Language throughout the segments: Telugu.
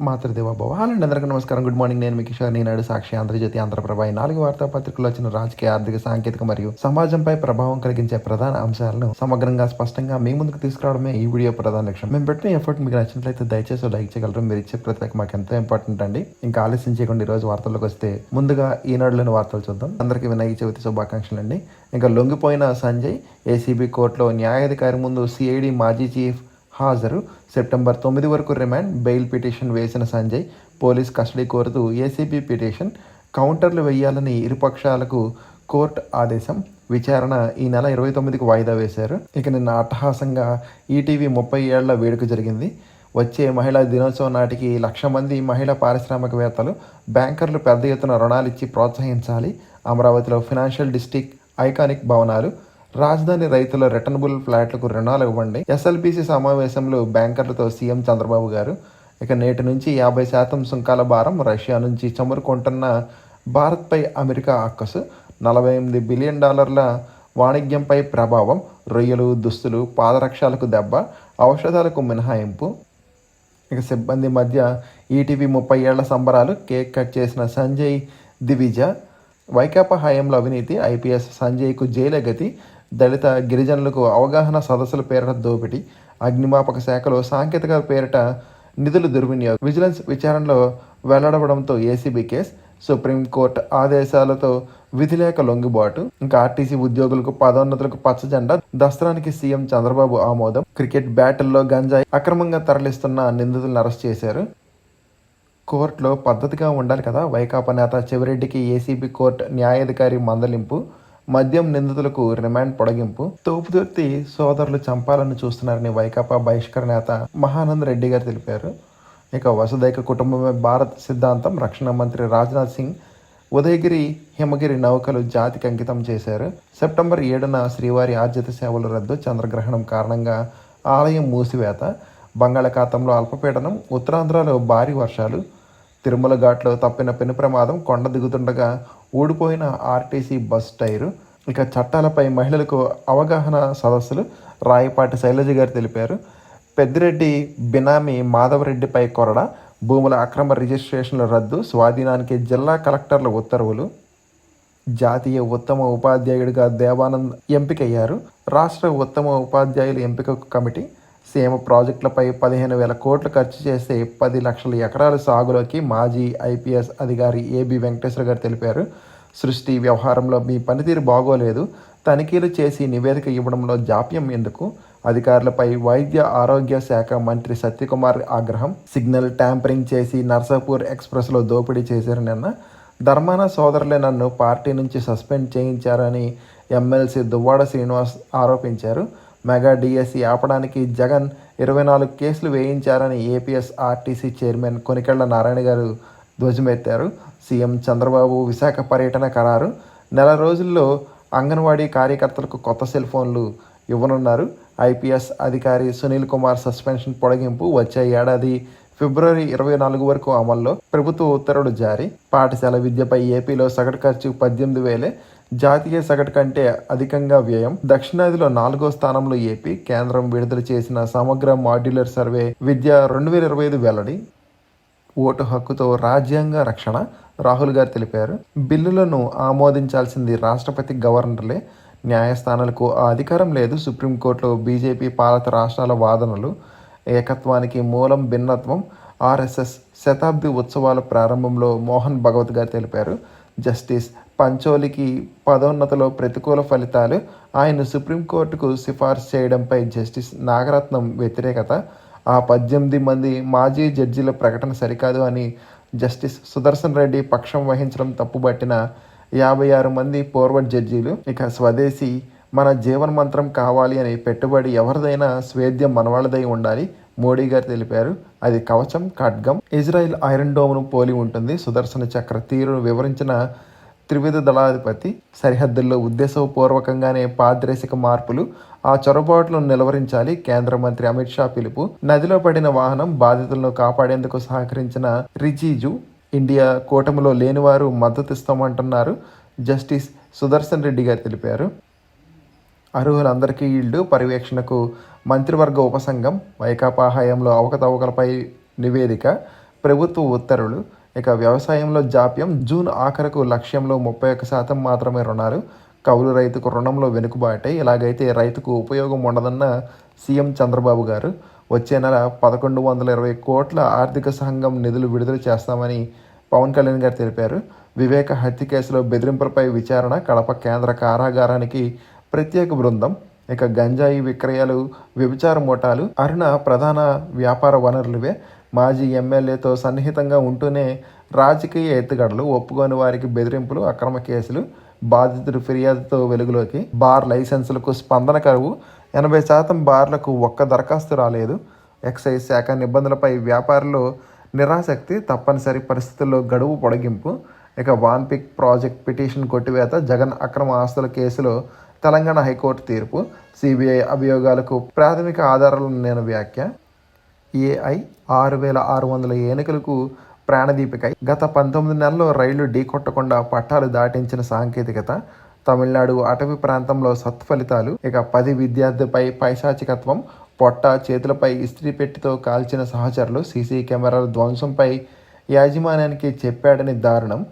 మాతృదేవోభవ. హలో అండి, అందరికీ నమస్కారం. Good morning. నేను మీ కిషోర్. ఈనాడు సాక్షి, ఆంధ్రజ్యోతి, ఆంధ్రప్రభ ఈ 4 వార్తాపత్రికల్లో వచ్చిన రాజకీయ, ఆర్థిక, సాంకేతిక మరియు సమాజంపై ప్రభావం కలిగించే ప్రధాన అంశాలను సమగ్రంగా, స్పష్టంగా మీ ముందుకు తీసుకురావడమే ఈ వీడియో ప్రధాన లక్ష్యం. మేము పెట్టిన ఎఫర్ట్ మీకు నచ్చినట్లయితే దయచేసి లైక్ చేయగలరు. మీరు ఇచ్చే ప్రతి మాకు ఎంతో ఇంపార్టెంట్ అండి. ఇంకా ఆలస్యం చేయకుండా ఈ రోజు వార్తల్లోకి వస్తే ముందుగా ఈనాడులోని వార్తలు చూద్దాం. అందరికీ వినాయక చవితి శుభాకాంక్షలు అండి. ఇంకా లొంగిపోయిన సంజయ్ ఏసీబీ కోర్టులో న్యాయాధికారి ముందు సిఐడి మాజీ చీఫ్ హాజరు. సెప్టెంబర్ 9 వరకు రిమాండ్. బెయిల్ పిటిషన్ వేసిన సంజయ్ పోలీస్ కస్టడీ కోరుతూ ఏసీబీ పిటిషన్. కౌంటర్లు వేయాలని ఇరుపక్షాలకు కోర్టు ఆదేశం. విచారణ ఈ నెల 29కి వాయిదా వేశారు. ఇక నిన్న అట్టహాసంగా ఈటీవీ 30 ఏళ్ల వేడుక జరిగింది. వచ్చే మహిళా దినోత్సవం నాటికి 1,00,000 మంది మహిళా పారిశ్రామికవేత్తలు, బ్యాంకర్లు పెద్ద ఎత్తున రుణాలిచ్చి ప్రోత్సహించాలి. అమరావతిలో ఫినాన్షియల్ డిస్ట్రిక్ట్ ఐకానిక్ భవనాలు. రాజధాని రైతుల రిటర్నబుల్ ఫ్లాట్లకు రుణాలు ఇవ్వండి. ఎస్ఎల్బీసీ సమావేశంలో బ్యాంకర్లతో సీఎం చంద్రబాబు గారు. ఇక నేటి నుంచి 50% సుంకాల భారం. రష్యా నుంచి చమురు కొంటున్న భారత్పై అమెరికా అక్కసు. $48 బిలియన్ వాణిజ్యంపై ప్రభావం. రొయ్యలు, దుస్తులు, పాదరక్షలకు దెబ్బ. ఔషధాలకు మినహాయింపు. ఇక సిబ్బంది మధ్య ఈటీవీ 30 ఏళ్ల సంబరాలు. కేక్ కట్ చేసిన సంజయ్, దివిజ. వైకాపా హయాంలో అవినీతి. ఐపీఎస్ సంజయ్కు జైలే గతి. దళిత, గిరిజనులకు అవగాహన సదస్సుల పేరిట దోపిడీ. అగ్నిమాపక శాఖలో సాంకేతిక పేరిట నిధులు దుర్వినియోగం. విజిలెన్స్ విచారణలో వెల్లడవడంతో ఏసీబీ కేసు. సుప్రీంకోర్టు ఆదేశాలతో విధిలేక లొంగిబాటు. ఇంకా ఆర్టీసీ ఉద్యోగులకు పదోన్నతులకు పచ్చజెండా. దసరానికి సీఎం చంద్రబాబు ఆమోదం. క్రికెట్ బ్యాటిల్లో గంజాయి అక్రమంగా తరలిస్తున్న నిందితులను అరెస్ట్ చేశారు. కోర్టులో పద్ధతిగా ఉండాలి కదా. వైకాపా నేత చెవిరెడ్డికి ఏసీబీ కోర్టు న్యాయాధికారి మందలింపు. మద్యం నిందితులకు రిమాండ్ పొడిగింపు. తోపుదుర్తి సోదరులు చంపాలని చూస్తున్నారని వైకాపా బహిష్కరణ నేత మహానంద్ రెడ్డి గారు తెలిపారు. ఇక వసుదైక కుటుంబమే భారత్ సిద్ధాంతం. రక్షణ మంత్రి రాజ్నాథ్ సింగ్ ఉదయగిరి, హిమగిరి నౌకలు జాతికి అంకితం చేశారు. సెప్టెంబర్ 7న శ్రీవారి ఆర్జిత సేవలు రద్దు. చంద్రగ్రహణం కారణంగా ఆలయం మూసివేత. బంగాళాఖాతంలో అల్పపీడనం. ఉత్తరాంధ్రలో భారీ వర్షాలు. తిరుమల ఘాట్లో తప్పిన పెను ప్రమాదం. కొండ దిగుతుండగా ఊడిపోయిన ఆర్టీసీ బస్ టైరు. ఇక చట్టాలపై మహిళలకు అవగాహన సదస్సులు. రాయపాటి శైలజ గారు తెలిపారు. పెద్దిరెడ్డి బినామీ మాధవరెడ్డిపై కొరడ. భూముల అక్రమ రిజిస్ట్రేషన్ల రద్దు. స్వాధీనానికి జిల్లా కలెక్టర్ల ఉత్తర్వులు. జాతీయ ఉత్తమ ఉపాధ్యాయుడిగా దేవానంద్ ఎంపికయ్యారు. రాష్ట్ర ఉత్తమ ఉపాధ్యాయుల ఎంపిక కమిటీ. సీఎం ప్రాజెక్టులపై 15,000 కోట్లు ఖర్చు చేస్తే 10 లక్షల ఎకరాల సాగులోకి మాజీ ఐపీఎస్ అధికారి ఏబి వెంకటేశ్వర గారు తెలిపారు. సృష్టి వ్యవహారంలో మీ పనితీరు బాగోలేదు. తనిఖీలు చేసి నివేదిక ఇవ్వడంలో జాప్యం ఎందుకు? అధికారులపై వైద్య ఆరోగ్య శాఖ మంత్రి సత్యకుమార్ ఆగ్రహం. సిగ్నల్ ట్యాంపరింగ్ చేసి నర్సాపూర్ ఎక్స్ప్రెస్లో దోపిడీ చేశారు. నిన్న ధర్మాన సోదరులే నన్ను పార్టీ నుంచి సస్పెండ్ చేయించారని ఎమ్మెల్సీ దువ్వాడ శ్రీనివాస్ ఆరోపించారు. మెగా డిఎస్సి ఆపడానికి జగన్ 24 కేసులు వేయించారని ఏపీఎస్ ఆర్టీసీ చైర్మన్ కొనికెళ్ల నారాయణ గారు ధ్వజమెత్తారు. సీఎం చంద్రబాబు విశాఖ పర్యటన ఖరారు. నెల రోజుల్లో అంగన్వాడీ కార్యకర్తలకు కొత్త సెల్ ఫోన్లు ఇవ్వనున్నారు. ఐపీఎస్ అధికారి సునీల్ కుమార్ సస్పెన్షన్ పొడిగింపు. వచ్చే ఏడాది ఫిబ్రవరి 24 వరకు అమల్లో. ప్రభుత్వ ఉత్తర్వులు జారీ. పాఠశాల విద్యపై ఏపీలో సగటు ఖర్చు 18,000. జాతీయ సగటు కంటే అధికంగా వ్యయం. దక్షిణాదిలో 4వ స్థానంలో ఏపీ. కేంద్రం విడుదల చేసిన సమగ్ర మాడ్యులర్ సర్వే విద్య 2025 వెల్లడి. ఓటు హక్కుతో రాజ్యాంగ రక్షణ. రాహుల్ గారు తెలిపారు. బిల్లులను ఆమోదించాల్సింది రాష్ట్రపతి, గవర్నర్లే. న్యాయస్థానాలకు ఆ అధికారం లేదు. సుప్రీంకోర్టులో బీజేపీ పాలిత రాష్ట్రాల వాదనలు. ఏకత్వానికి మూలం భిన్నత్వం. ఆర్ఎస్ఎస్ శతాబ్ది ఉత్సవాల ప్రారంభంలో మోహన్ భగవత్ గారు తెలిపారు. జస్టిస్ పంచోలికి పదోన్నతిలో ప్రతికూల ఫలితాలు. ఆయన సుప్రీంకోర్టుకు సిఫార్సు చేయడంపై జస్టిస్ నాగరత్నం వ్యతిరేకత. ఆ 18 మంది మాజీ జడ్జీల ప్రకటన సరికాదు అని జస్టిస్ సుదర్శన్ రెడ్డి పక్షం వహించడం తప్పుబట్టిన 56 మంది పూర్వ జడ్జీలు. ఇక స్వదేశీ మన జీవన మంత్రం కావాలి అని పెట్టుబడి ఎవరిదైనా స్వేద్యం మనవాళ్ళదై ఉండాలి మోడీ గారు తెలిపారు. అది కవచం, ఖడ్గం. ఇజ్రాయిల్ ఐరన్ డోమ్ను పోలి ఉంటుంది. సుదర్శన చక్ర తీరును వివరించిన త్రివిధ దళాధిపతి. సరిహద్దుల్లో ఉద్దేశపూర్వకంగానే పారదర్శక మార్పులు. ఆ చొరబాట్లను నిలువరించాలి. కేంద్ర మంత్రి అమిత్ షా పిలుపు. నదిలో పడిన వాహనం. బాధితులను కాపాడేందుకు సహకరించిన రిజిజు. ఇండియా కూటమిలో లేనివారు మద్దతిస్తామంటున్నారు జస్టిస్ సుదర్శన్ రెడ్డి గారు తెలిపారు. అర్హులందరికీ ఇళ్లు పర్యవేక్షణకు మంత్రివర్గ ఉపసంఘం. వైకాపా హయాంలో అవకతవకలపై నివేదిక. ప్రభుత్వ ఉత్తర్వులు. ఇక వ్యవసాయంలో జాప్యం. జూన్ ఆఖరుకు లక్ష్యంలో 31% మాత్రమే రుణాలు. కౌలు రైతుకు రుణంలో వెనుకబాటే. ఇలాగైతే రైతుకు ఉపయోగం ఉండదన్న సీఎం చంద్రబాబు గారు. వచ్చే నెల 1120 కోట్ల ఆర్థిక సంఘం నిధులు విడుదల చేస్తామని పవన్ కళ్యాణ్ గారు తెలిపారు. వివేక హత్య కేసులో బెదిరింపులపై విచారణ. కడప కేంద్ర కారాగారానికి ప్రత్యేక బృందం. ఇక గంజాయి విక్రయాలు, వ్యభిచార ముఠాలు అరుణ ప్రధాన వ్యాపార వనరులువే. మాజీ ఎమ్మెల్యేతో సన్నిహితంగా ఉంటూనే రాజకీయ ఎత్తుగడలు, ఒప్పుకోని వారికి బెదిరింపులు, అక్రమ కేసులు, బాధితుడు ఫిర్యాదుతో వెలుగులోకి. బార్ లైసెన్సులకు స్పందన కరువు. 80% బార్లకు ఒక్క దరఖాస్తు రాలేదు. ఎక్సైజ్ శాఖ నిబంధనలపై వ్యాపారులు నిరాసక్తి. తప్పనిసరి పరిస్థితుల్లో గడువు పొడిగింపు. ఇక వాన్పిక్ ప్రాజెక్ట్ పిటిషన్ కొట్టివేత. జగన్ అక్రమ ఆస్తుల కేసులో తెలంగాణ హైకోర్టు తీర్పు. సిబిఐ అభియోగాలకు ప్రాథమిక ఆధారాలను నేను వ్యాఖ్య. ఏఐ 6600 ఏనుగులకు ప్రాణదీపిక. గత 19 నెలల్లో రైళ్లు ఢీకొట్టకుండా పట్టాలు దాటించిన సాంకేతికత. తమిళనాడు అటవీ ప్రాంతంలో సత్ఫలితాలు. ఇక 10 విద్యార్థిపై పైశాచికత్వం. పొట్ట చేతులపై ఇస్త్రీ పెట్టితో కాల్చిన సహచరులు. సీసీ కెమెరాల ధ్వంసంపై యాజమాన్యానికి చెప్పాడని దారుణం.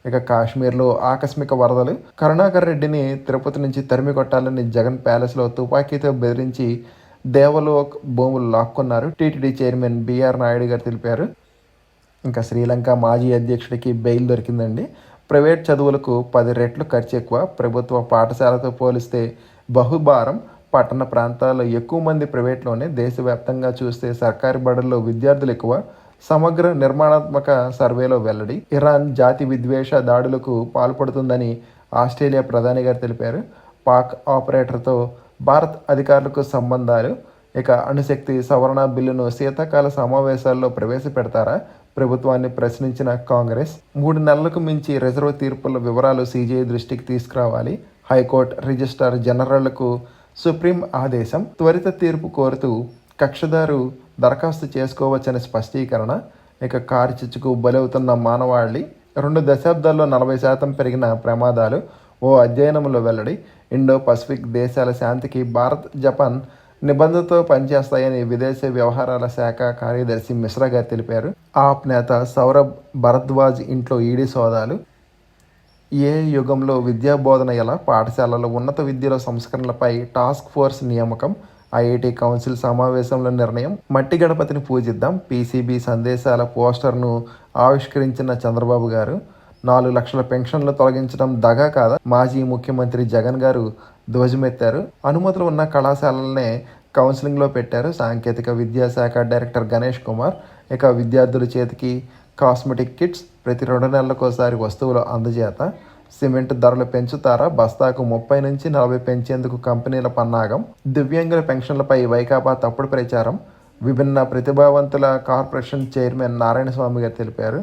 ఇక కాశ్మీర్లో ఆకస్మిక వరదలు. కరుణాకర్ రెడ్డిని తిరుపతి నుంచి తరిమి కొట్టాలని జగన్ ప్యాలెస్లో తుపాకీతో బెదిరించి దేవలోక్ భూములు లాక్కున్నారు. టీటీడీ చైర్మన్ బిఆర్ నాయుడు గారు తెలిపారు. ఇంకా శ్రీలంక మాజీ అధ్యక్షుడికి బెయిల్ దొరికిందండి. ప్రైవేట్ చదువులకు 10 రెట్లు ఖర్చు ఎక్కువ. ప్రభుత్వ పాఠశాలతో పోలిస్తే బహుభారం. పట్టణ ప్రాంతాల్లో ఎక్కువ మంది ప్రైవేట్లోనే. దేశవ్యాప్తంగా చూస్తే సర్కారీ బడుల్లో విద్యార్థులు ఎక్కువ. సమగ్ర నిర్మాణాత్మక సర్వేలో వెల్లడి. ఇరాన్ జాతి విద్వేష దాడులకు పాల్పడుతుందని ఆస్ట్రేలియా ప్రధాని గారు తెలిపారు. పాక్ ఆపరేటర్తో భారత్ అధికారులకు సంబంధాలు. ఇక అణుశక్తి సవరణ బిల్లును శీతాకాల సమావేశాల్లో ప్రవేశపెడతారా? ప్రభుత్వాన్ని ప్రశ్నించిన కాంగ్రెస్. 3 నెలలకు మించి రిజర్వ్ తీర్పుల వివరాలు సీజీఐ దృష్టికి తీసుకురావాలి. హైకోర్టు రిజిస్ట్రార్ జనరల్కు సుప్రీం ఆదేశం. త్వరిత తీర్పు కోరుతూ కక్షదారు దరఖాస్తు చేసుకోవచ్చని స్పష్టీకరణ. ఇక కారు చిచ్చుకు బలవుతున్న మానవాళి. 2 దశాబ్దాల్లో 40% పెరిగిన ప్రమాదాలు. ఓ అధ్యయనంలో వెల్లడి. ఇండో పసిఫిక్ దేశాల శాంతికి భారత్, జపాన్ నిబంధనతో పనిచేస్తాయని విదేశీ వ్యవహారాల శాఖ కార్యదర్శి మిశ్రా గారు తెలిపారు. ఆప్ నేత సౌరభ్ భరద్వాజ్ ఇంట్లో ఈడీ సోదాలు. ఏ యుగంలో విద్యా బోధన ఎలా? పాఠశాలల ఉన్నత విద్యలో సంస్కరణలపై టాస్క్ ఫోర్స్ నియామకం. ఐఐటి కౌన్సిల్ సమావేశంలో నిర్ణయం. మట్టి గణపతిని పూజిద్దాం. పీసీబీ సందేశాల పోస్టర్ను ఆవిష్కరించిన చంద్రబాబు గారు. 4 లక్షల పెన్షన్లు తొలగించడం దగా కాదా? మాజీ ముఖ్యమంత్రి జగన్ గారు ధ్వజమెత్తారు. అనుమతులు ఉన్న కళాశాలలనే కౌన్సిలింగ్లో పెట్టారు సాంకేతిక విద్యాశాఖ డైరెక్టర్ గణేష్ కుమార్. ఇక విద్యార్థుల చేతికి కాస్మెటిక్ కిట్స్. ప్రతి 2 నెలలకోసారి వస్తువుల అందజేత. సిమెంట్ ధరలు పెంచుతారా? బస్తాకు 30 నుంచి 40 పెంచేందుకు కంపెనీల పన్నాగం. దివ్యాంగుల పెన్షన్లపై వైకాపా తప్పుడు ప్రచారం. విభిన్న ప్రతిభావంతుల కార్పొరేషన్ చైర్మన్ నారాయణస్వామి గారు తెలిపారు.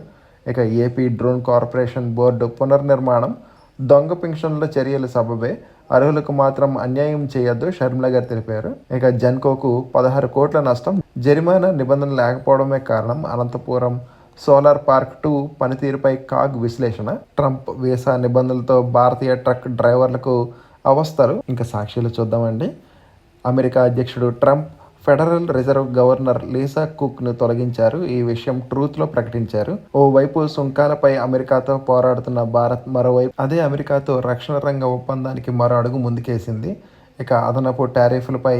ఇక ఏపీ డ్రోన్ కార్పొరేషన్ బోర్డు పునర్నిర్మాణం. దొంగ పెన్షన్ల చర్యలు సబబే. అర్హులకు మాత్రం అన్యాయం చేయొద్దు షర్మిల గారు తెలిపారు. ఇక జెన్కోకు 16 కోట్ల నష్టం. జరిమానా నిబంధన లేకపోవడమే కారణం. అనంతపురం సోలార్ పార్క్ 2 పనితీరుపై కాగ్ విశ్లేషణ. ట్రంప్ వీసా నిబంధనలతో భారతీయ ట్రక్ డ్రైవర్లకు అవస్థలు. ఇంకా సాక్షులు చూద్దామండి. అమెరికా అధ్యక్షుడు Trump federal reserve governor Lisa కుక్ను తొలగించారు. ఈ విషయం ట్రూత్లో ప్రకటించారు. ఓవైపు సుంకాలపై అమెరికాతో పోరాడుతున్న భారత్, మరోవైపు అదే అమెరికాతో రక్షణ రంగ ఒప్పందానికి మరో అడుగు ముందుకేసింది. ఇక అదనపు టారిఫ్లపై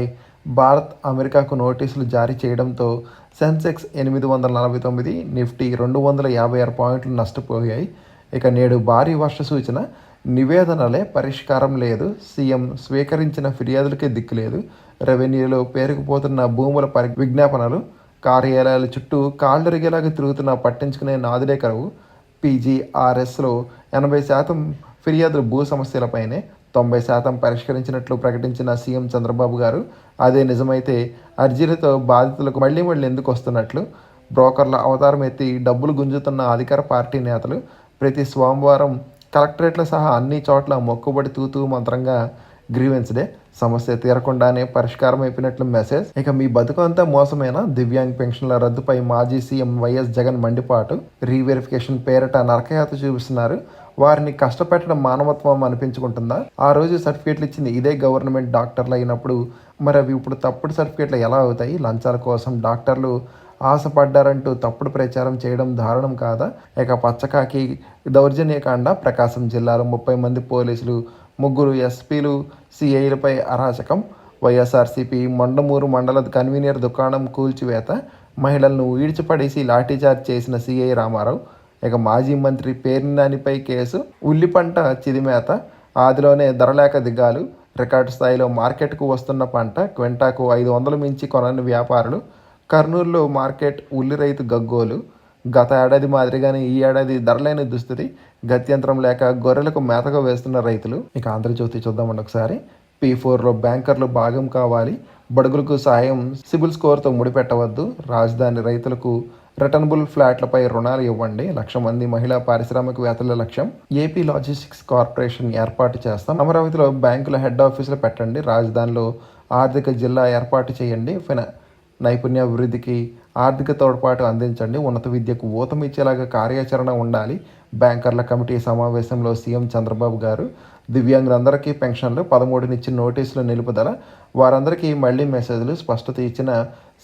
భారత్ అమెరికాకు నోటీసులు జారీ చేయడంతో సెన్సెక్స్ 849, నిఫ్టీ 256 పాయింట్లు నష్టపోయాయి. ఇక నేడు భారీ వర్ష సూచన. నివేదనలే పరిష్కారం లేదు. సీఎం స్వీకరించిన ఫిర్యాదులకే దిక్కులేదు. రెవెన్యూలో పేరుకుపోతున్న భూముల విజ్ఞాపనలు. కార్యాలయాల చుట్టూ కాళ్ళరిగేలాగా తిరుగుతున్న పట్టించుకునే నాదులే కరువు. పీజీఆర్ఎస్లో 80% ఫిర్యాదులు భూ సమస్యలపైనే. 90% పరిష్కరించినట్లు ప్రకటించిన సీఎం చంద్రబాబు గారు అదే నిజమైతే అర్జీలతో బాధితులకు మళ్ళీ ఎందుకు వస్తున్నట్లు. బ్రోకర్ల అవతారం ఎత్తి డబ్బులు గుంజుతున్న అధికార పార్టీ నేతలు. ప్రతి సోమవారం కలెక్టరేట్ల సహా అన్ని చోట్ల మొక్కుబడి తూతూ మంత్రంగా గ్రీవెన్స్ డే. సమస్య తీరకుండానే పరిష్కారం అయిపోయినట్లు మెసేజ్. ఇక మీ బతుకు అంతా మోసమేనా? దివ్యాంగ్ పెన్షన్ల రద్దుపై మాజీ సీఎం వైఎస్ జగన్ మండిపాటు. రీవెరిఫికేషన్ పేరిట నరకయాత చూపిస్తున్నారు. వారిని కష్టపెట్టడం మానవత్వం అనిపించుకుంటుందా? ఆ రోజు సర్టిఫికేట్లు ఇచ్చింది ఇదే గవర్నమెంట్ డాక్టర్లు అయినప్పుడు మరి అవి ఇప్పుడు తప్పుడు సర్టిఫికేట్లు ఎలా అవుతాయి? లంచాల కోసం డాక్టర్లు ఆశపడ్డారంటూ తప్పుడు ప్రచారం చేయడం దారుణం కాదా? ఇక పచ్చకాకి దౌర్జన్యకాండ ప్రకాశం జిల్లాలో 30 మంది పోలీసులు, 3 ఎస్పీలు, సిఐలపై అరాచకం. వైఎస్ఆర్సీపీ మొండమూరు మండల కన్వీనర్ దుకాణం కూల్చివేత, మహిళలను ఈడ్చిపడేసి లాఠీచార్జ్ చేసిన సిఐ రామారావు. ఇక మాజీ మంత్రి పేర్ని నానిపై కేసు, ఉల్లి పంట చిదిమేత, ఆదిలోనే ధరలేక దిగాలు, రికార్డు స్థాయిలో మార్కెట్కు వస్తున్న పంట క్వింటాకు 500 మించి కొనని వ్యాపారులు, కర్నూలులో మార్కెట్ ఉల్లి రైతు గగ్గోలు. గత ఏడాది మాదిరిగానే ఈ ఏడాది ధరలేని దుస్థితి, గత్యంతరం లేక గొర్రెలకు మేతగా వేస్తున్న రైతులు. ఇక ఆంధ్రజ్యోతి చూద్దామండి ఒకసారి. P4లో బ్యాంకర్లు భాగం కావాలి, బడుగులకు సాయం సిబిల్ స్కోర్తో ముడిపెట్టవద్దు, రాజధాని రైతులకు రిటర్నబుల్ ఫ్లాట్లపై రుణాలు ఇవ్వండి, 1,00,000 మంది మహిళా పారిశ్రామికవేత్తల లక్ష్యం, ఏపీ లాజిస్టిక్స్ కార్పొరేషన్ ఏర్పాటు చేస్తాం, అమరావతిలో బ్యాంకుల హెడ్ ఆఫీసులు పెట్టండి, రాజధానిలో ఆర్థిక జిల్లా ఏర్పాటు చేయండి, నైపుణ్యాభివృద్ధికి ఆర్థిక తోడ్పాటు అందించండి, ఉన్నత విద్యకు ఊతమిచ్చేలాగా కార్యాచరణ ఉండాలి. బ్యాంకర్ల కమిటీ సమావేశంలో సీఎం చంద్రబాబు గారు. దివ్యాంగులందరికీ పెన్షన్లు, 13 నోటీసుల నిలుపుదల, వారందరికీ మళ్లీ మెసేజ్లు, స్పష్టత ఇచ్చిన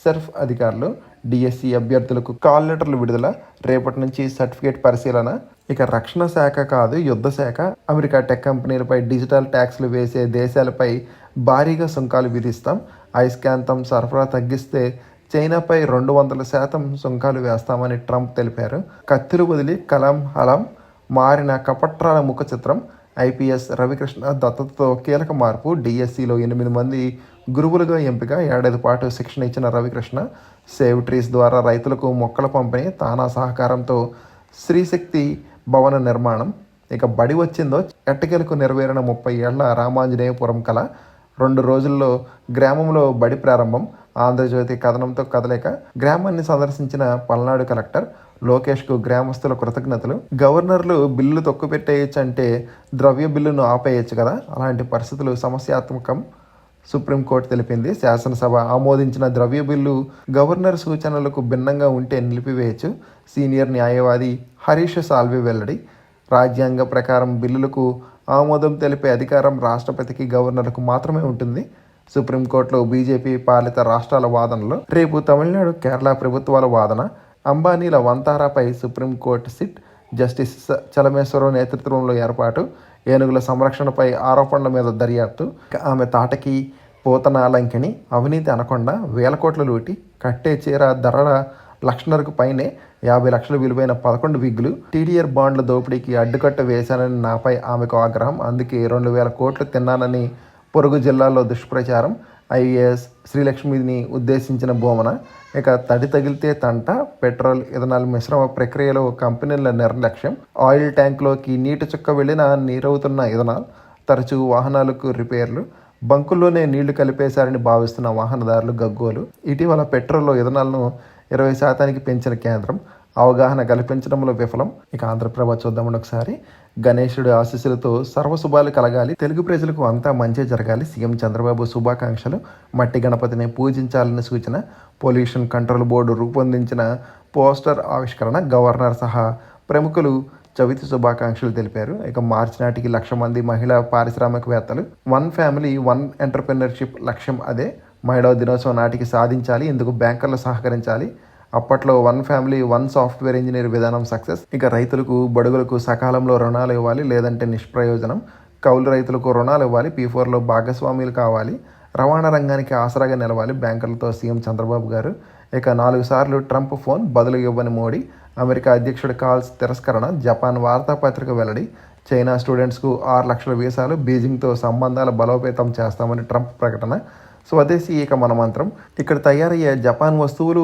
సెర్ఫ్ అధికారులు. డిఎస్సి అభ్యర్థులకు కాల్ లెటర్లు విడుదల, రేపటి నుంచి సర్టిఫికేట్ పరిశీలన. ఇక రక్షణ శాఖ కాదు యుద్ధ శాఖ, అమెరికా టెక్ కంపెనీలపై డిజిటల్ ట్యాక్స్లు వేసే దేశాలపై భారీగా సుంకాలు విధిస్తాం, అయస్కాంతం సరఫరా తగ్గిస్తే చైనాపై 200% సుంకాలు వేస్తామని ట్రంప్ తెలిపారు. కత్తులు వదిలి కలాం హలాం, మారిన కపట్రాల ముఖ చిత్రం. ఐపీఎస్ రవికృష్ణ దత్తతతో కీలక మార్పు, డిఎస్సిలో 8 మంది గురువులుగా ఎంపిక, ఏడాది పాటు శిక్షణ ఇచ్చిన రవికృష్ణ. సేవ్ ట్రీస్ ద్వారా రైతులకు మొక్కల పంపిణీ, తానా సహకారంతో శ్రీశక్తి భవన నిర్మాణం. ఇక బడి వచ్చిందో ఎట్టకేలకు నెరవేరిన 30 ఏళ్ల రామాంజనేయపురం కళ, 2 రోజుల్లో గ్రామంలో బడి ప్రారంభం. ఆంధ్రజ్యోతి కథనంతో కదలేక, గ్రామాన్ని సందర్శించిన పల్నాడు కలెక్టర్. లోకేష్కు గ్రామస్తుల కృతజ్ఞతలు. గవర్నర్లు బిల్లు తొక్కుపెట్టేయచ్చంటే ద్రవ్య బిల్లును ఆపేయచ్చు కదా, అలాంటి పరిస్థితులు సమస్యాత్మకం, సుప్రీంకోర్టు తెలిపింది. శాసనసభ ఆమోదించిన ద్రవ్య బిల్లు గవర్నర్ సూచనలకు భిన్నంగా ఉంటే నిలిపివేయచ్చు, సీనియర్ న్యాయవాది హరీష్ సాల్వే వెల్లడి. రాజ్యాంగ ప్రకారం బిల్లులకు ఆమోదం తెలిపే అధికారం రాష్ట్రపతికి, గవర్నర్కు మాత్రమే ఉంటుంది. సుప్రీంకోర్టులో బీజేపీ పాలిత రాష్ట్రాల వాదనలు. రేపు తమిళనాడు, కేరళ ప్రభుత్వాల వాదన. అంబానీల వంతారాపై సుప్రీంకోర్టు సిట్, జస్టిస్ చలమేశ్వరరావు నేతృత్వంలో ఏర్పాటు. ఏనుగుల సంరక్షణపై ఆరోపణల మీద దర్యాప్తు. ఆమె తాటకి పోతన లంకిణి, అవినీతి అనకొండ, 1000 కోట్ల లూటి, కట్టే చీర ధరల 1,00,000 పైనే, 50 లక్షల విలువైన 11 విగ్గులు, టీడీఆర్ బాండ్ల దోపిడీకి అడ్డుకట్ట వేశానని నాపై ఆమెకు ఆగ్రహం, అందుకే 2,000 కోట్లు తిన్నానని పొరుగు జిల్లాల్లో దుష్ప్రచారం. ఐఏఎస్ శ్రీలక్ష్మిని ఉద్దేశించిన బోమన. ఇక తడి తగిలితే తంట, పెట్రోల్ ఇథనాల్ మిశ్రమ ప్రక్రియలో కంపెనీల నిర్లక్ష్యం, ఆయిల్ ట్యాంక్లోకి నీటి చుక్క వెళ్ళిన నీరవుతున్న ఇథనాల్, తరచూ వాహనాలకు రిపేర్లు, బంకుల్లోనే నీళ్లు కలిపేశారని భావిస్తున్న వాహనదారులు గగ్గోలు. ఇటీవల పెట్రోల్లో ఇథనాల్ను 20% పెంచిన కేంద్రం, అవగాహన కల్పించడంలో విఫలం. ఇక ఆంధ్రప్రభ చూద్దామని ఒకసారి. గణేశుడి ఆశీస్సులతో సర్వశుభాలు కలగాలి, తెలుగు ప్రజలకు అంతా మంచి జరగాలి, సీఎం చంద్రబాబు శుభాకాంక్షలు. మట్టి గణపతిని పూజించాలని సూచన. పొల్యూషన్ కంట్రోల్ బోర్డు రూపొందించిన పోస్టర్ ఆవిష్కరణ. గవర్నర్ సహా ప్రముఖులు చవితి శుభాకాంక్షలు తెలిపారు. ఇక మార్చి నాటికి 1,00,000 మంది మహిళా పారిశ్రామికవేత్తలు. 1 ఫ్యామిలీ 1 ఎంటర్‌ప్రెన్యూర్‌షిప్ లక్ష్యం అదే. మహిళా దినోత్సవం నాటికి సాధించాలి, ఇందుకు బ్యాంకర్లు సహకరించాలి. అప్పట్లో 1 ఫ్యామిలీ 1 సాఫ్ట్వేర్ ఇంజనీర్ విధానం సక్సెస్. ఇక రైతులకు, బడుగులకు సకాలంలో రుణాలు ఇవ్వాలి, లేదంటే నిష్ప్రయోజనం. కౌలు రైతులకు రుణాలు ఇవ్వాలి, P4లో భాగస్వామ్యులు కావాలి, రవాణా రంగానికి ఆసరాగా నిలవాలి, బ్యాంకర్లతో సీఎం చంద్రబాబు గారు. ఇక 4 సార్లు ట్రంప్ ఫోన్, బదులు ఇవ్వని మోడీ. అమెరికా అధ్యక్షుడి కాల్స్ తిరస్కరణ. జపాన్ వార్తాపత్రిక వెల్లడి. చైనా స్టూడెంట్స్కు 6 లక్షల వీసాలు, బీజింగ్తో సంబంధాల బలోపేతం చేస్తామని ట్రంప్ ప్రకటన. స్వదేశీ ఇక మన మంత్రం. ఇక్కడ తయారయ్యే జపాన్ వస్తువులు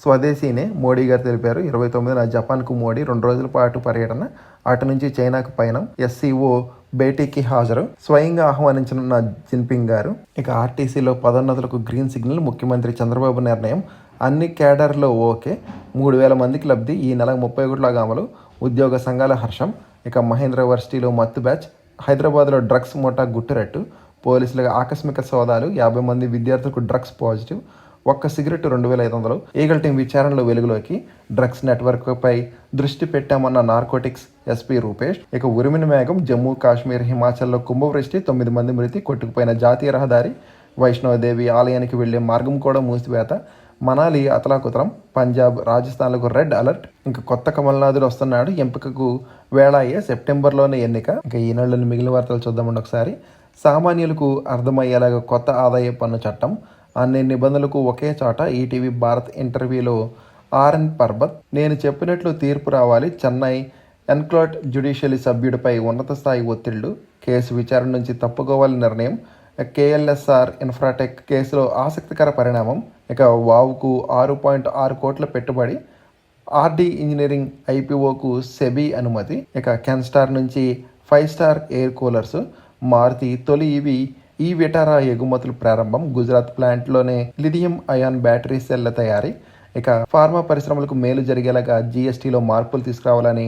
స్వదేశీనే, మోడీ గారు తెలిపారు. 29న జపాన్కు మోడీ 2 రోజుల పాటు పర్యటన, అటు నుంచి చైనాకు పయనం. ఎస్సీఓ భేటీకి హాజరు, స్వయంగా ఆహ్వానించనున్న జిన్పింగ్ గారు. ఇక ఆర్టీసీలో పదోన్నతులకు గ్రీన్ సిగ్నల్, ముఖ్యమంత్రి చంద్రబాబు నిర్ణయం. అన్ని క్యాడర్లో ఓకే, 3,000 మందికి లబ్ధి, ఈ నెల 31 అమలు. ఉద్యోగ సంఘాల హర్షం. ఇక మహేంద్ర వర్సిటీలో మత్తు బ్యాచ్, హైదరాబాద్లో డ్రగ్స్ ముఠా గుట్టురట్టు, పోలీసులుగా ఆకస్మిక సోదాలు, 50 మంది విద్యార్థులకు డ్రగ్స్ పాజిటివ్, ఒక్క సిగరెట్ 2,500. ఈగల్ టీం విచారణలో వెలుగులోకి. డ్రగ్స్ నెట్వర్క్పై దృష్టి పెట్టామన్న నార్కోటిక్స్ ఎస్పీ రూపేష్. ఇక ఉరిమిన మేఘం, జమ్మూ కాశ్మీర్, హిమాచల్లో కుంభవృష్టి, 9 మంది మృతి, కొట్టుకుపోయిన జాతీయ రహదారి. వైష్ణవదేవి ఆలయానికి వెళ్లే మార్గం కూడా మూసివేత. మనాలి అతలాకుతలం, పంజాబ్, రాజస్థాన్లకు రెడ్ అలర్ట్. ఇంకా కొత్త కమల్నాథుడు వస్తున్నాడు, ఎంపికకు వేళ అయ్యే సెప్టెంబర్లోనే ఎన్నిక. ఇంకా ఈ నెలలోని మిగిలిన వార్తలు చూద్దామండి ఒకసారి. సామాన్యులకు అర్థమయ్యేలాగా కొత్త ఆదాయ పన్ను చట్టం, అన్ని నిబంధనలకు ఒకే చోట. ఈటీవీ భారత్ ఇంటర్వ్యూలో ఆర్ఎన్ పర్బత్, నేను చెప్పినట్లు తీర్పు రావాలి. చెన్నై ఎన్క్లోట్ జ్యుడిషియరీ సభ్యుడిపై ఉన్నత స్థాయి ఒత్తిళ్లు, కేసు విచారణ నుంచి తప్పుకోవాలని నిర్ణయం. కేఎల్ఎస్ఆర్ ఇన్ఫ్రాటెక్ కేసులో ఆసక్తికర పరిణామం. ఇక వావ్కు 6.6 కోట్ల పెట్టుబడి. ఆర్డి ఇంజనీరింగ్ ఐపీఓకు సెబీ అనుమతి. ఇక కెన్స్టార్ నుంచి 5 స్టార్ ఎయిర్ కూలర్స్. మారుతి తొలి ఈ విటారా ఎగుమతులు ప్రారంభం. గుజరాత్ ప్లాంట్లోనే లిథియం అయాన్ బ్యాటరీ సెల్ల తయారీ. ఇక ఫార్మా పరిశ్రమలకు మేలు జరిగేలాగా జీఎస్టీలో మార్పులు తీసుకురావాలని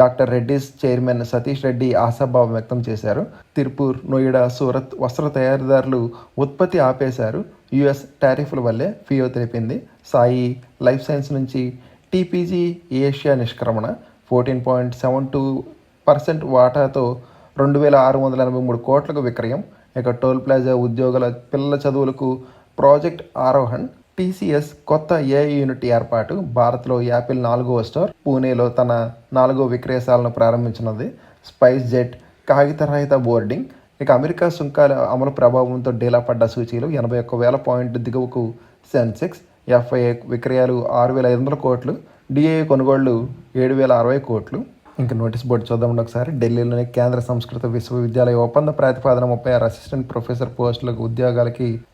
డాక్టర్ రెడ్డిస్ చైర్మన్ సతీష్ రెడ్డి ఆశాభావం వ్యక్తం చేశారు. తిరుపూర్, నోయిడా, సూరత్ వస్త్ర తయారీదారులు ఉత్పత్తి ఆపేశారు. యుఎస్ టారిఫ్ల వల్లే ఫియో తెలిపింది. సాయి లైఫ్ సైన్స్ నుంచి టీపీజీ ఏషియా నిష్క్రమణ. 14.72% వాటాతో 2,683 కోట్లకు విక్రయం. ఇక టోల్ ప్లాజా ఉద్యోగుల పిల్లల చదువులకు ప్రాజెక్ట్ ఆరోహణ్. టీసీఎస్ కొత్త ఏఐ యూనిట్ ఏర్పాటు. భారత్లో యాపిల్ 4వ స్టోర్, పూణేలో తన 4వ విక్రయశాలను ప్రారంభించినది. స్పైస్ జెట్ కాగితరహిత బోర్డింగ్. ఇక అమెరికా సుంకాల అమలు ప్రభావంతో డీలా పడ్డ సూచీలు. 81,000 పాయింట్ దిగువకు సెన్సెక్స్. ఎఫ్ఐఐ విక్రయాలు 6,500 కోట్లు. డిఐ కొనుగోళ్లు 7,060 కోట్లు. ఇంకా నోటీస్ బోర్డు చూద్దామండి ఒకసారి. ఢిల్లీలోని కేంద్ర సంస్కృత విశ్వవిద్యాలయ ఒప్పంద ప్రాతిపాదన 36 అసిస్టెంట్ ప్రొఫెసర్ పోస్టులకు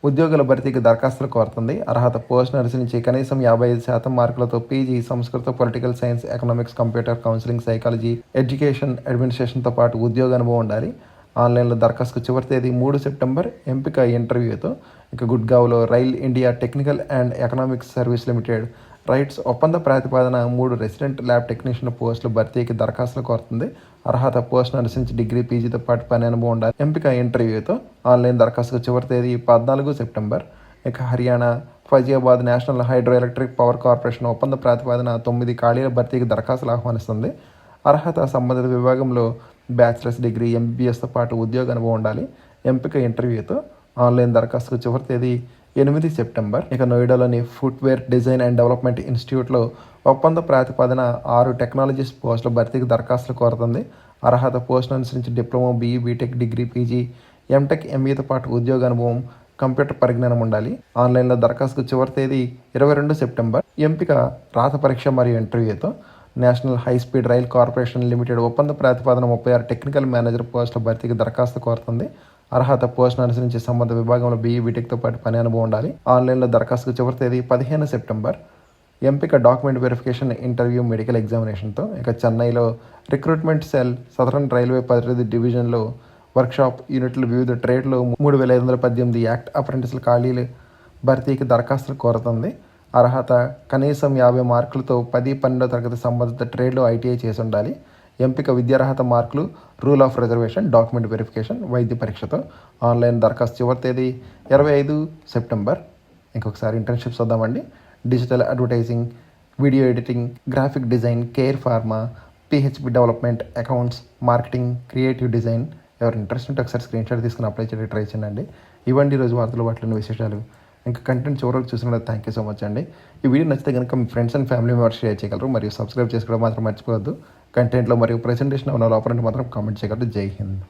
ఉద్యోగుల భర్తీకి దరఖాస్తులు కోరుతుంది. అర్హత పోస్ట్ అనుసరించి కనీసం 55% మార్కులతో పీజీ సంస్కృత, political science, economics, computer, counselling, psychology, education, అడ్మినిస్ట్రేషన్తో పాటు ఉద్యోగ అనుభవం ఉండాలి. ఆన్లైన్లో దరఖాస్తుకు చివరి తేదీ 3 సెప్టెంబర్. ఎంపిక ఇంటర్వ్యూతో. ఇక గుడ్గావ్లో Rail India technical and economics service limited RITES ఒప్పంద ప్రాతిపాదన 3 రెసిడెంట్ ల్యాబ్ టెక్నీషియన్ పోస్టుల భర్తీకి దరఖాస్తులు కోరుతుంది. అర్హత పోస్టును అనుసరించి డిగ్రీ, పీజీతో పాటు పని అనుభవం ఉండాలి. ఎంపిక ఇంటర్వ్యూతో. ఆన్లైన్ దరఖాస్తుకు చివరి తేదీ 14 సెప్టెంబర్. ఇక Haryana Faizabad national hydro electric power corporation ఒప్పంద ప్రాతిపాదన 9 ఖాళీల భర్తీకి దరఖాస్తులు ఆహ్వానిస్తుంది. అర్హత సంబంధిత విభాగంలో బ్యాచిలర్స్ డిగ్రీ, ఎంబీబీఎస్తో పాటు ఉద్యోగ అనుభవం ఉండాలి. ఎంపిక ఇంటర్వ్యూతో. ఆన్లైన్ దరఖాస్తుకు చివరి తేదీ 8 సెప్టెంబర్. ఇక నోయిడాలోని ఫుట్వేర్ డిజైన్ అండ్ డెవలప్మెంట్ ఇన్స్టిట్యూట్లో ఒప్పంద ప్రాతిపాదన 6 టెక్నాలజిస్ట్ పోస్టుల భర్తీకి దరఖాస్తులు కోరుతుంది. అర్హత పోస్టును అనుసరించి diploma, BE, BTech, degree, PG, MTech, ఎంఈతో పాటు ఉద్యోగ అనుభవం, కంప్యూటర్ పరిజ్ఞానం ఉండాలి. ఆన్లైన్లో దరఖాస్తుకు చివరి తేదీ 22 సెప్టెంబర్. ఎంపిక రాత పరీక్ష మరియు ఇంటర్వ్యూతో. National high speed rail corporation limited ఒప్పంద ప్రాతిపాదన 36 టెక్నికల్ మేనేజర్ పోస్టుల భర్తీకి దరఖాస్తు కోరుతుంది. అర్హత పోస్టును అనుసరించి సంబంధ విభాగంలో బీఈ, బీటెక్తో పాటు పని అనుభవం ఉండాలి. ఆన్లైన్లో దరఖాస్తుకు చివరి తేదీ 15 సెప్టెంబర్. ఎంపిక డాక్యుమెంట్ వెరిఫికేషన్, ఇంటర్వ్యూ, మెడికల్ ఎగ్జామినేషన్తో. ఇక చెన్నైలో రిక్రూట్మెంట్ సెల్ సదరన్ రైల్వే పరిధి డివిజన్లో వర్క్షాప్ యూనిట్లు వివిధ ట్రేడ్లో 3,518 యాక్ట్ అప్రెంటిస్ల ఖాళీలు భర్తీకి దరఖాస్తులు కోరుతుంది. అర్హత కనీసం 50 మార్కులతో 10, 12వ తరగతి సంబంధిత ట్రేడ్లో ఐటీఐ చేసి ఉండాలి. ఎంపిక విద్యార్హత మార్కులు, rule of reservation, document verification, వైద్య పరీక్షతో. ఆన్లైన్ దరఖాస్తు చివరి తేదీ 25 సెప్టెంబర్. ఇంకొకసారి ఇంటర్న్షిప్స్ వద్దామండి. Digital advertising, video editing, graphic design, care pharma, PHP development, accounts, marketing, creative design. ఎవరు ఇంట్రెస్ట్ ఉంటే ఒకసారి స్క్రీన్ షాట్ తీసుకుని అప్లై చేయడానికి ట్రై చేయండి. ఇవ్వండి ఈరోజు వార్తలు, వాటిలోని విశేషాలు. ఇంకా కంటెంట్ చివరకు చూసినట్టు థ్యాంక్ యూ సో మచ్ అండి. ఈ వీడియో నచ్చితే కనుక మీ friends and family members share చేయగలరు మరియు సబ్స్క్రైబ్ చేసుకోవడం మాత్రం మర్చిపోవద్దు. కంటెంట్లో మరియు ప్రెజెంటేషన్ ఉన్న లోపల మాత్రం కామెంట్ చేయగలరు. జై హింద్.